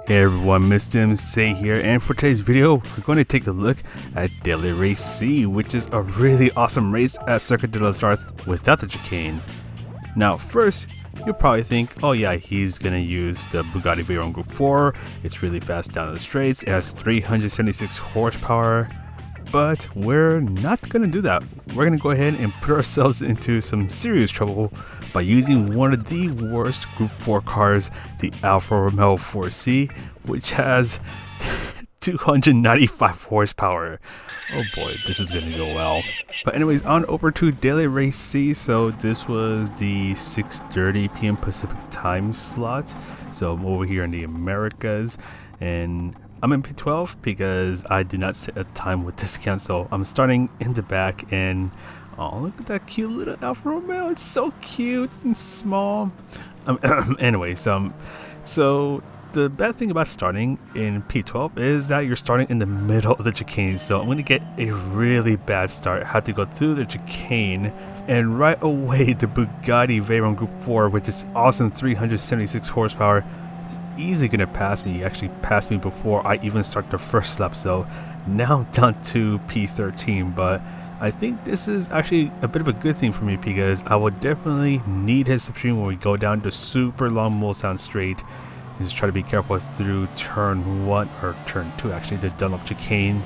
Hey everyone, Mr. Say here, and for today's video, we're going to take a look at Daily Race C, which is a really awesome race at Circuit de los Arts without the chicane. Now first, you'll probably think, oh yeah, he's going to use the Bugatti Veyron Group 4, it's really fast down the straights, it has 376 horsepower, but we're not going to do that. We're going to go ahead and put ourselves into some serious trouble by using one of the worst Group 4 cars, the Alfa Romeo Foresee, which has 295 horsepower. Oh boy, this is going to go well. But anyways, on over to Daily Race C. So this was the 6:30 p.m. Pacific time slot. So I'm over here in the Americas, and I'm in P12 because I did not set a time with discount. So I'm starting in the back, and oh, look at that cute little Alfa Romeo. It's so cute and small. Anyways, so the bad thing about starting in P12 is that you're starting in the middle of the chicane. So I'm going to get a really bad start. I had to go through the chicane, and right away the Bugatti Veyron Group 4 with its awesome 376 horsepower is easily going to pass me. He actually passed me before I even start the first lap. So now I'm down to P13, but I think this is actually a bit of a good thing for me because I would definitely need his substream when we go down the super long Mulsanne straight. Just try to be careful through turn 1 or turn 2, actually, the Dunlop chicane.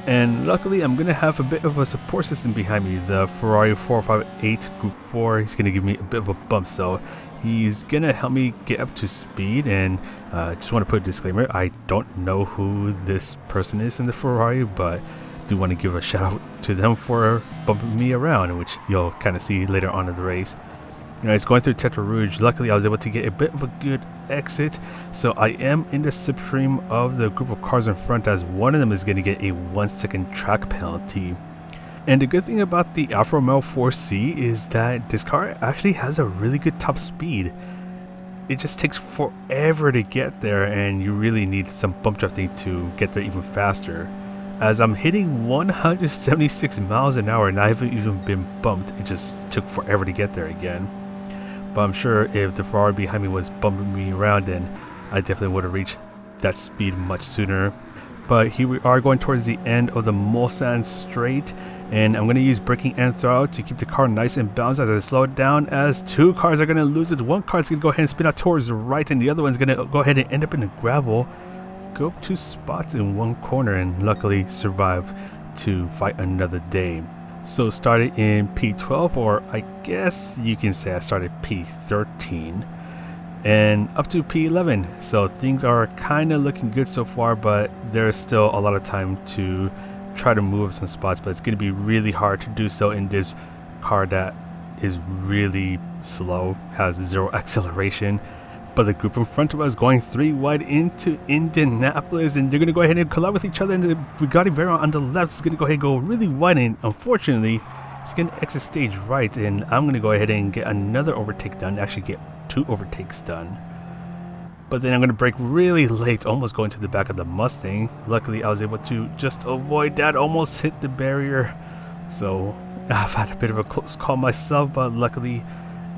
And luckily I'm going to have a bit of a support system behind me, the Ferrari 458 Group 4. He's going to give me a bit of a bump, so he's going to help me get up to speed. And just want to put a disclaimer, I don't know who this person is in the Ferrari, but do want to give a shout out to them for bumping me around, which you'll kind of see later on in the race. It's going through Tetra Rouge. Luckily I was able to get a bit of a good exit, so I am in the slipstream of the group of cars in front, as one of them is going to get a 1 second track penalty. And the good thing about the Alfa Romeo 4C is that this car actually has a really good top speed. It just takes forever to get there, and you really need some bump drifting to get there even faster. As I'm hitting 176 miles an hour and I haven't even been bumped, it just took forever to get there again. But I'm sure if the Ferrari behind me was bumping me around, then I definitely would have reached that speed much sooner. But here we are going towards the end of the Mulsanne straight, and I'm going to use braking and throttle to keep the car nice and balanced as I slow it down, as two cars are going to lose it. One car is going to go ahead and spin out towards the right, and the other one's going to go ahead and end up in the gravel. Go up 2 spots in one corner and luckily survive to fight another day. So started in P12, or I guess you can say I started P13, and up to P11. So things are kind of looking good so far, but there's still a lot of time to try to move some spots, but it's going to be really hard to do so in this car that is really slow, has 0 acceleration. But the group in front of us going 3 wide into Indianapolis, and they're going to go ahead and collide with each other, and the Bugatti Veyron on the left is going to go ahead and go really wide, and unfortunately it's going to exit stage right, and I'm going to go ahead and get another overtake done, actually get 2 overtakes done. But then I'm going to brake really late, almost going to the back of the Mustang. Luckily I was able to just avoid that, almost hit the barrier. So I've had a bit of a close call myself, but luckily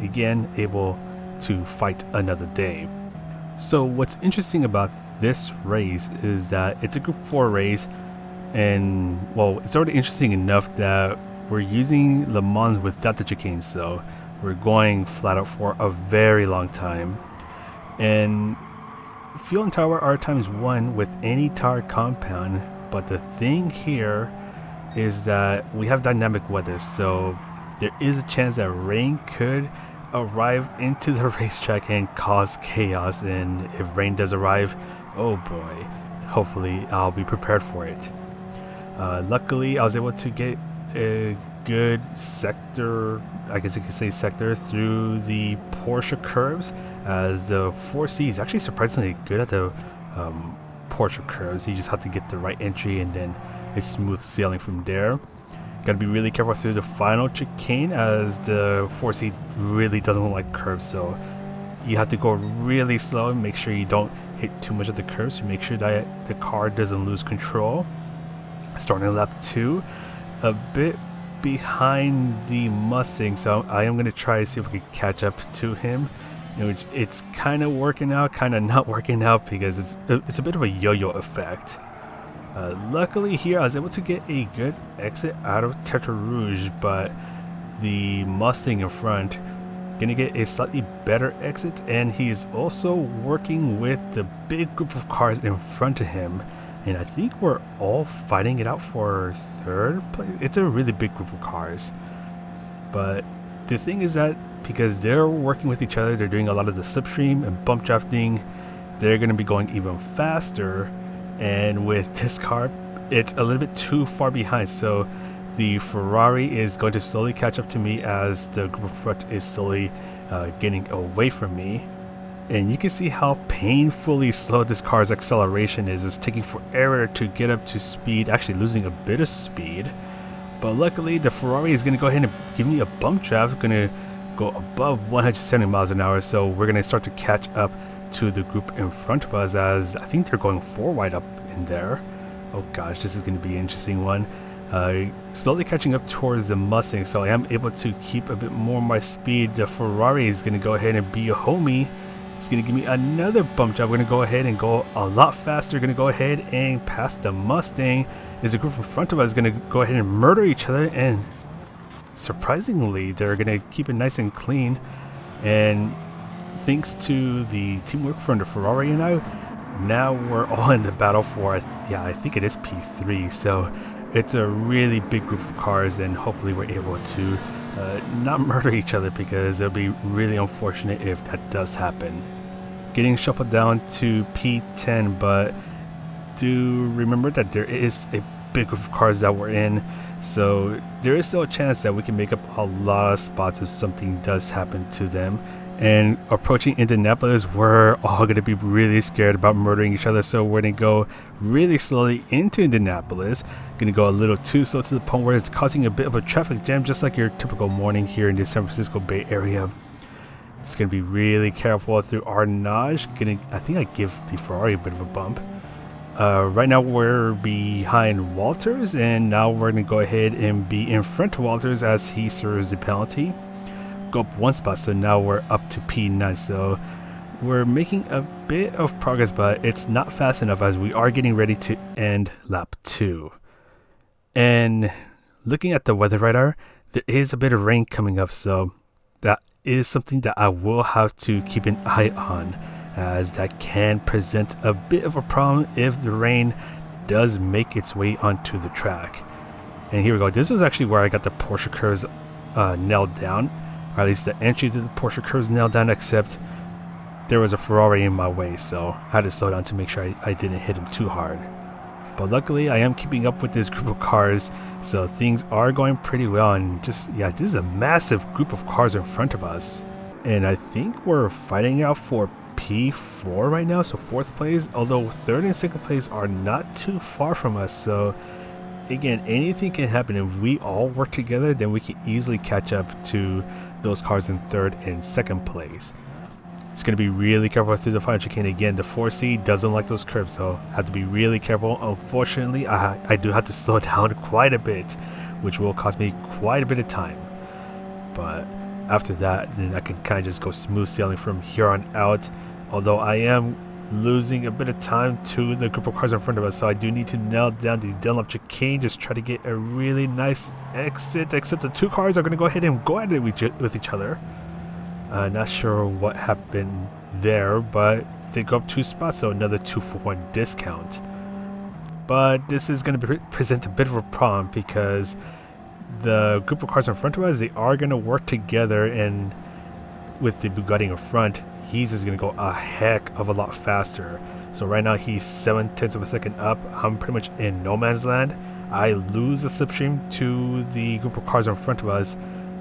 again able to fight another day. So what's interesting about this race is that it's a Group 4 race, and well, it's already interesting enough that we're using Le Mans without the chicane, so we're going flat out for a very long time. And fuel and tire are ×1 with any tire compound, but the thing here is that we have dynamic weather, so there is a chance that rain could arrive into the racetrack and cause chaos. And if rain does arrive, oh boy, hopefully I'll be prepared for it. Luckily I was able to get a good sector, I guess you could say sector, through the Porsche curves, as the 4C is actually surprisingly good at the Porsche curves. You just have to get the right entry, and then it's smooth sailing from there. Got to be really careful through the final chicane, as the 4C really doesn't like curves, so you have to go really slow and make sure you don't hit too much of the curves to make sure that the car doesn't lose control. Starting lap 2, a bit behind the Mustang, so I am going to try to see if we can catch up to him. Which it's kind of working out, kind of not working out, because it's a bit of a yo-yo effect. Luckily here I was able to get a good exit out of Tetra Rouge, but the Mustang in front gonna get a slightly better exit, and he's also working with the big group of cars in front of him, and I think we're all fighting it out for third place. It's a really big group of cars, but the thing is that because they're working with each other, they're doing a lot of the slipstream and bump drafting, they're going to be going even faster, and with this car it's a little bit too far behind, so the Ferrari is going to slowly catch up to me as the group of front is slowly getting away from me. And you can see how painfully slow this car's acceleration is. It's taking forever to get up to speed, actually losing a bit of speed. But luckily the Ferrari is going to go ahead and give me a bump draft, going to go above 170 miles an hour, so we're going to start to catch up to the group in front of us, as I think they're going 4 wide up in there. Oh gosh, this is going to be an interesting one. Slowly catching up towards the Mustang, so I am able to keep a bit more of my speed. The Ferrari is going to go ahead and be a homie. It's going to give me another bump job. We're going to go ahead and go a lot faster. Going to go ahead and pass the Mustang. Is a group in front of us going to go ahead and murder each other, and surprisingly they're going to keep it nice and clean. And thanks to the teamwork from the Ferrari and I, now we're all in the battle for, yeah, I think it is P3, so it's a really big group of cars, and hopefully we're able to not murder each other, because it'll be really unfortunate if that does happen. Getting shuffled down to P10, but do remember that there is a big group of cars that we're in, so there is still a chance that we can make up a lot of spots if something does happen to them. And approaching Indianapolis, we're all going to be really scared about murdering each other, so we're going to go really slowly into Indianapolis. Going to go a little too slow to the point where it's causing a bit of a traffic jam, just like your typical morning here in the San Francisco Bay Area. Just going to be really careful through Arnage. I think I give the Ferrari a bit of a bump. Right now we're behind Walters, and now we're going to go ahead and be in front of Walters as he serves the penalty. Go up 1 spot, so now we're up to P9, so we're making a bit of progress, but it's not fast enough as we are getting ready to end lap 2. And looking at the weather radar, there is a bit of rain coming up, so that is something that I will have to keep an eye on, as that can present a bit of a problem if the rain does make its way onto the track. And here we go. This was actually where I got the Porsche curves nailed down, or at least the entry to the Porsche curves nailed down, except there was a Ferrari in my way, so I had to slow down to make sure I didn't hit him too hard. But luckily I am keeping up with this group of cars, so things are going pretty well. And just, yeah, this is a massive group of cars in front of us, and I think we're fighting out for P4 right now, so 4th place, although 3rd and 2nd place are not too far from us. So again, anything can happen. If we all work together, then we can easily catch up to those cars in 3rd and 2nd place. It's going to be really careful through the final chicane. Again, the foresee doesn't like those curves, so I have to be really careful. Unfortunately, I do have to slow down quite a bit, which will cost me quite a bit of time. But after that, then I can kind of just go smooth sailing from here on out, although I am losing a bit of time to the group of cars in front of us, so I do need to nail down the Dunlop chicane, just try to get a really nice exit, except the 2 cars are going to go ahead and go at it with each other. Not sure what happened there, but they go up 2 spots, so another 2-for-1 discount. But this is going to present a bit of a problem, because the group of cars in front of us, they are going to work together, and with the Bugatti in front, he's just going to go a heck of a lot faster. So right now he's 0.7 of a second up. I'm pretty much in no man's land. I lose the slipstream to the group of cars in front of us,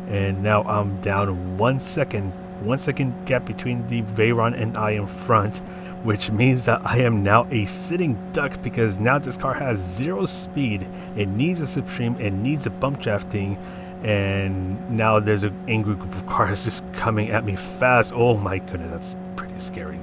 and now I'm down 1 second. 1 second gap between the Veyron and I in front, which means that I am now a sitting duck, because now this car has 0 speed. It needs a slipstream, it needs a bump drafting, and now there's an angry group of cars just coming at me fast. Oh my goodness, that's pretty scary.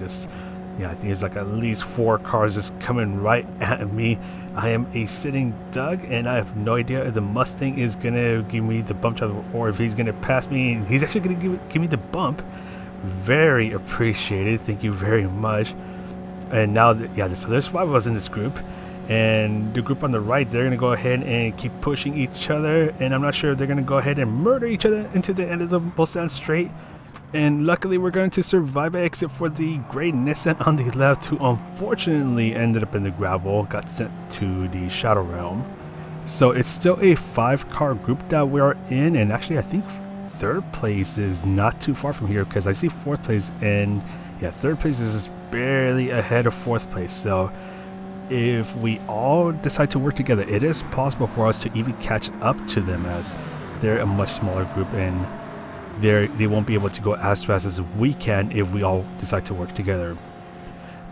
Yeah, I think it's like at least 4 cars just coming right at me. I am a sitting duck, and I have no idea if the Mustang is gonna give me the bump job or if he's gonna pass me. And he's actually gonna give me the bump, Very appreciated. Thank you very much. And now, so there's 5 of us in this group. And the group on the right, they're going to go ahead and keep pushing each other. And I'm not sure if they're going to go ahead and murder each other into the end of the Busan Strait. And luckily, we're going to survive it, except for the gray Nissan on the left, who unfortunately ended up in the gravel, got sent to the Shadow Realm. So it's still a 5-car group that we are in. And actually, I think 3rd place is not too far from here, because I see 4th place. And yeah, 3rd place is barely ahead of 4th place. So if we all decide to work together, it is possible for us to even catch up to them, as they're a much smaller group and they won't be able to go as fast as we can if we all decide to work together.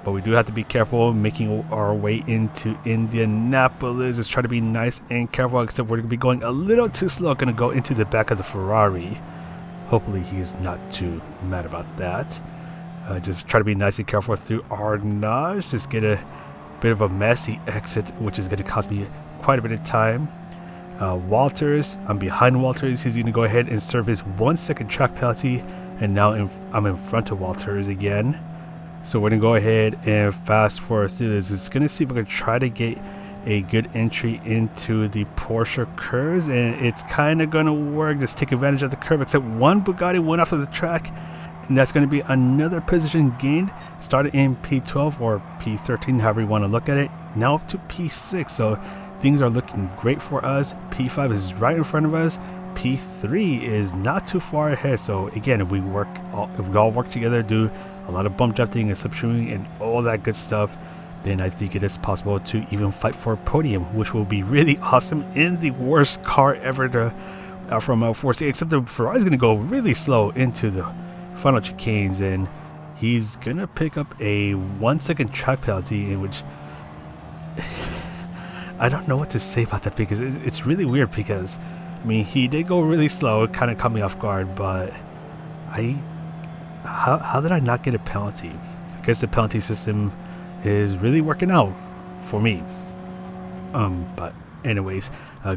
But we do have to be careful making our way into Indianapolis. Let's try to be nice and careful, except we're going to be going a little too slow. Going to go into the back of the Ferrari. Hopefully he's not too mad about that. Just try to be nice and careful through Arnage. Just get a bit of a messy exit, which is going to cost me quite a bit of time. Walters, I'm behind Walters. He's going to go ahead and serve his 1-second track penalty, and now I'm in front of Walters again. So we're going to go ahead and fast forward through this. It's going to see if we can try to get a good entry into the Porsche curves, and it's kind of going to work. Just take advantage of the curve, except one Bugatti went off of the track. And that's going to be another position gained, started in P12 or P13, however you want to look at it, now up to P6. So things are looking great for us. P5 is right in front of us. P3 is not too far ahead. So again, if we all work together, do a lot of bump drafting and subshooting and all that good stuff, then I think it is possible to even fight for a podium, which will be really awesome in the worst car ever from foresee. Except the Ferrari is going to go really slow into the final chicanes, and he's gonna pick up a 1-second track penalty, in which I don't know what to say about that, because it's really weird, because I mean, he did go really slow. It kind of caught me off guard, but how did I not get a penalty? I guess the penalty system is really working out for me. But anyways,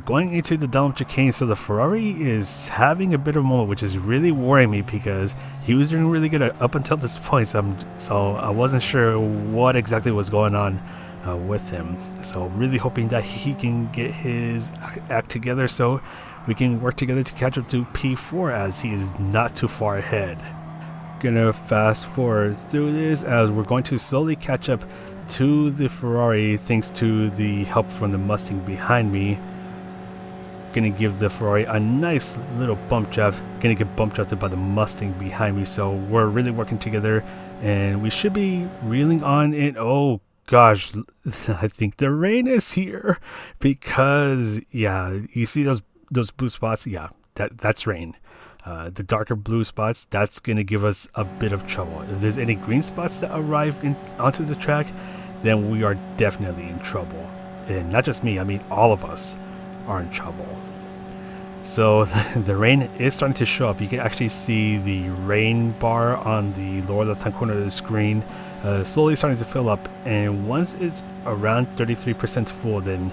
going into the Dome chicane, so the Ferrari is having a bit of a moment, which is really worrying me, because he was doing really good up until this point. So I wasn't sure what exactly was going on with him. So really hoping that he can get his act together, so we can work together to catch up to P4, as he is not too far ahead. Gonna fast forward through this, as we're going to slowly catch up to the Ferrari thanks to the help from the Mustang behind me. Gonna give the Ferrari a nice little bump draft. Gonna get bump drafted by the Mustang behind me, so we're really working together, and we should be reeling on in. Oh gosh, I think the rain is here, because yeah, you see those blue spots? Yeah, that's rain. The darker blue spots, that's gonna give us a bit of trouble. If there's any green spots that arrive onto the track, then we are definitely in trouble. And not just me, I mean all of us are in trouble. So the rain is starting to show up. You can actually see the rain bar on the lower left-hand corner of the screen slowly starting to fill up. And once it's around 33% full, then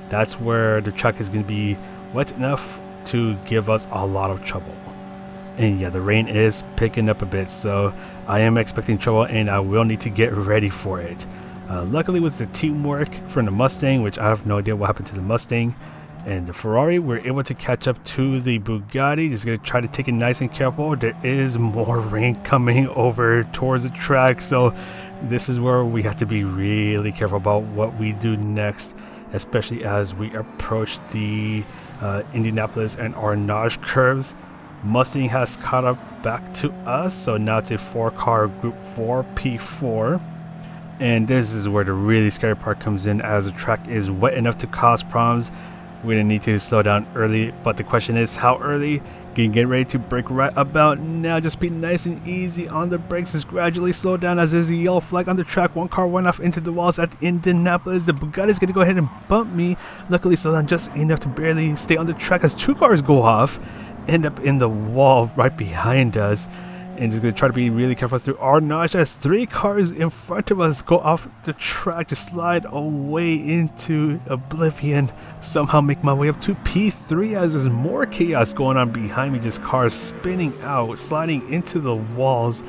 that's where the track is going to be wet enough to give us a lot of trouble. And yeah, the rain is picking up a bit, so I am expecting trouble, and I will need to get ready for it. Luckily, with the teamwork from the Mustang, which I have no idea what happened to the Mustang, and the Ferrari, we're able to catch up to the Bugatti. Just going to try to take it nice and careful. There is more rain coming over towards the track, so this is where we have to be really careful about what we do next, especially as we approach the Indianapolis and Arnage curves. Mustang has caught up back to us, so now it's a 4-car group 4 P4. And this is where the really scary part comes in, as the track is wet enough to cause problems. We're going to need to slow down early, but the question is how early? Can get ready to brake right about now. Just be nice and easy on the brakes. Just gradually slow down, as there's a yellow flag on the track. One car went off into the walls at Indianapolis. The Bugatti is going to go ahead and bump me. Luckily, slow down just enough to barely stay on the track, as 2 cars go off, end up in the wall right behind us. And just going to try to be really careful through our notch as 3 cars in front of us go off the track to slide away into oblivion. Somehow make my way up to P3 as there's more chaos going on behind me. Just cars spinning out, sliding into the walls.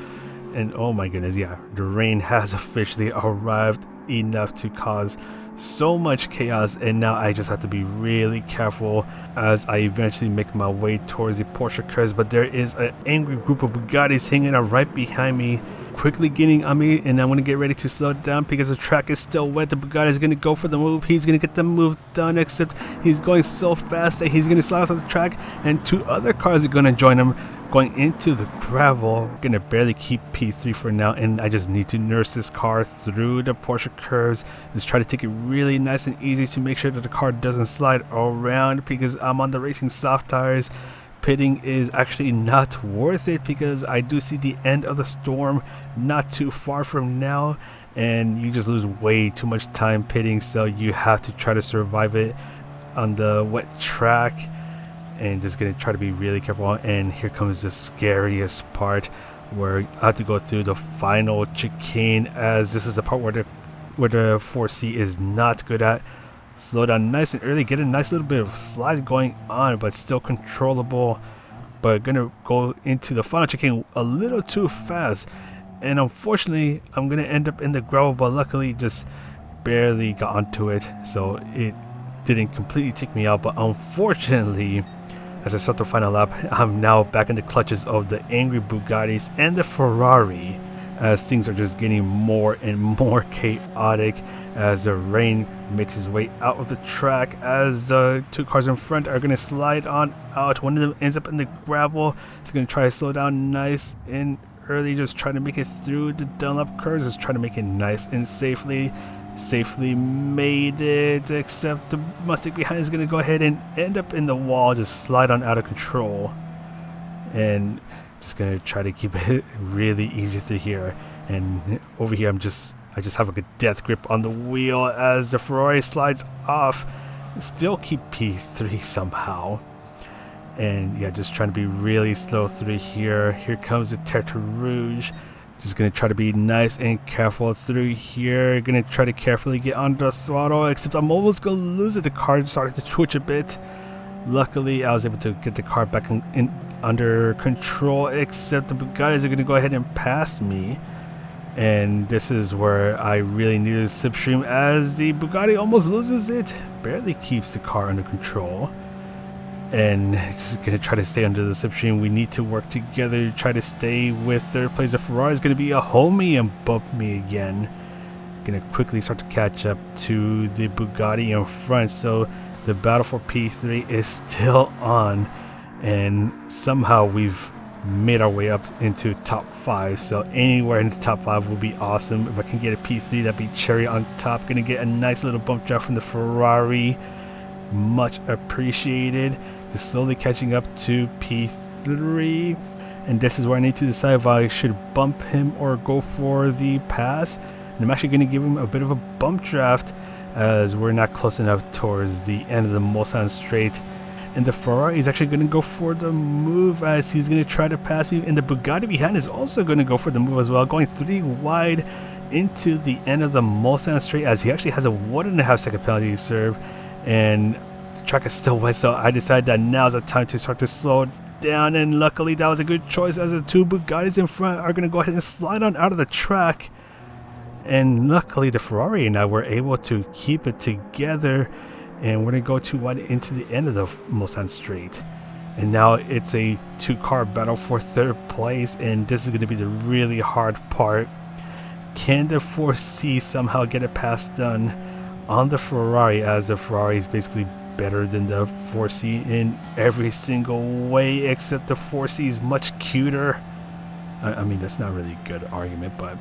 And oh my goodness, yeah, the rain has officially arrived, enough to cause so much chaos, and now I just have to be really careful as I eventually make my way towards the Porsche curves. But there is an angry group of Bugattis hanging out right behind me, quickly getting on me, and I'm going to get ready to slow down because the track is still wet. The Bugatti is going to go for the move. He's going to get the move done, except he's going so fast that he's going to slide off the track, and 2 other cars are going to join him going into the gravel. We're going to barely keep P3 for now, and I just need to nurse this car through the Porsche curves. Just try to take it really nice and easy to make sure that the car doesn't slide around because I'm on the racing soft tires. Pitting is actually not worth it because I do see the end of the storm not too far from now, and you just lose way too much time pitting, so you have to try to survive it on the wet track. And just gonna try to be really careful. And here comes the scariest part, where I have to go through the final chicane, as this is the part where the foresee is not good at. Slow down nice and early, get a nice little bit of slide going on, but still controllable. But gonna go into the final chicane a little too fast, and unfortunately I'm gonna end up in the gravel, but luckily just barely got onto it, so it didn't completely take me out. But unfortunately, as I start the final lap, I'm now back in the clutches of the angry Bugattis and the Ferrari, as things are just getting more and more chaotic as the rain makes its way out of the track, as the 2 cars in front are going to slide on out. One of them ends up in the gravel. It's going to try to slow down nice and early, just trying to make it through the Dunlop curves, just trying to make it nice and safely made it, except the Mustang behind is going to go ahead and end up in the wall, just slide on out of control. And just going to try to keep it really easy through here. And over here I just have like a death grip on the wheel as the Ferrari slides off. Still keep P3 somehow. And yeah, just trying to be really slow through here. Here comes the Terte Rouge. Just gonna try to be nice and careful through here. Gonna try to carefully get under the throttle, except I'm almost gonna lose it. The car started to twitch a bit. Luckily, I was able to get the car back in under control, except the Bugattis are gonna go ahead and pass me. And this is where I really needed a slipstream, as the Bugatti almost loses it. Barely keeps the car under control. And just gonna try to stay under the slipstream. We need to work together to try to stay with third place. The Ferrari is gonna be a homie and bump me again. Gonna quickly start to catch up to the Bugatti in front, so the battle for P3 is still on, and somehow we've made our way up into top 5. So anywhere in the top 5 will be awesome. If I can get a P3, that'd be cherry on top. Gonna get a nice little bump drop from the Ferrari, much appreciated. Just slowly catching up to P3, and this is where I need to decide if I should bump him or go for the pass. And I'm actually going to give him a bit of a bump draft, as we're not close enough towards the end of the Mulsanne straight. And the Ferrari is actually going to go for the move, as he's going to try to pass me, and the Bugatti behind is also going to go for the move as well, going 3 wide into the end of the Mulsanne straight, as he actually has a 1.5 second penalty to serve. And the track is still wet, so I decided that now's the time to start to slow down, and luckily that was a good choice, as the 2 Bugattis in front are going to go ahead and slide on out of the track. And luckily the Ferrari and I were able to keep it together, and we're going to go 2 wide into the end of the Mulsanne straight. And now it's a 2-car battle for 3rd place, and this is going to be the really hard part. Can the foresee somehow get a pass done on the Ferrari, as the Ferrari is basically better than the foresee in every single way, except the foresee is much cuter. I mean, that's not really a good argument, but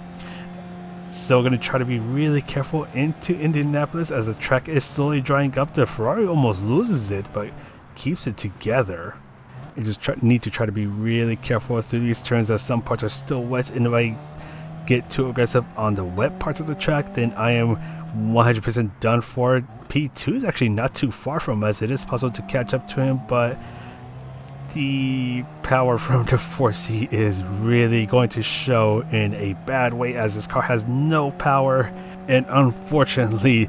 still going to try to be really careful into Indianapolis, as the track is slowly drying up. The Ferrari almost loses it, but keeps it together. You just need to try to be really careful through these turns, as some parts are still wet, and if I get too aggressive on the wet parts of the track, then I am 100% done for. P2 is actually not too far from us. It is possible to catch up to him, but the power from the foresee is really going to show in a bad way, as this car has no power, and unfortunately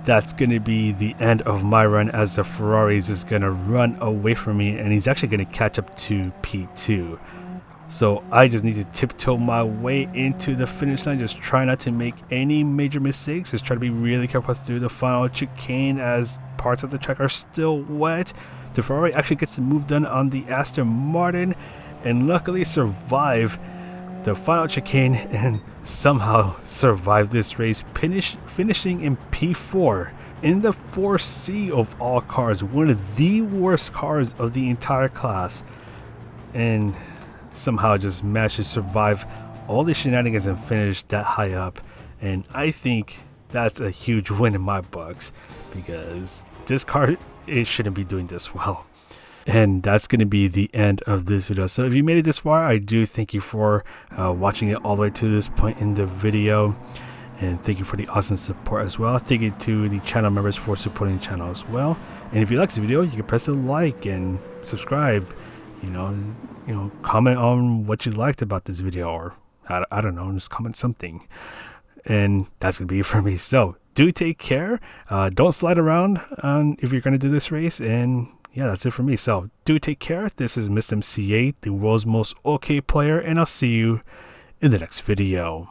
that's going to be the end of my run, as the Ferrari is just going to run away from me and he's actually going to catch up to P2. So I just need to tiptoe my way into the finish line, just try not to make any major mistakes, just try to be really careful through the final chicane as parts of the track are still wet. The Ferrari actually gets the move done on the Aston Martin and luckily survive the final chicane and somehow survive this race, finishing in P4 in the 4C of all cars, one of the worst cars of the entire class, and somehow just managed to survive all the shenanigans and finish that high up. And I think that's a huge win in my books, because this car, it shouldn't be doing this well. And that's going to be the end of this video. So if you made it this far, I do thank you for watching it all the way to this point in the video, and thank you for the awesome support as well. Thank you to the channel members for supporting the channel as well. And if you like this video, you can press the like and subscribe. You know, comment on what you liked about this video, or I don't know, just comment something. And that's gonna be it for me. So do take care. Don't slide around if you're gonna do this race. And yeah, that's it for me. So do take care. This is Mr. MC8, the world's most okay player, and I'll see you in the next video.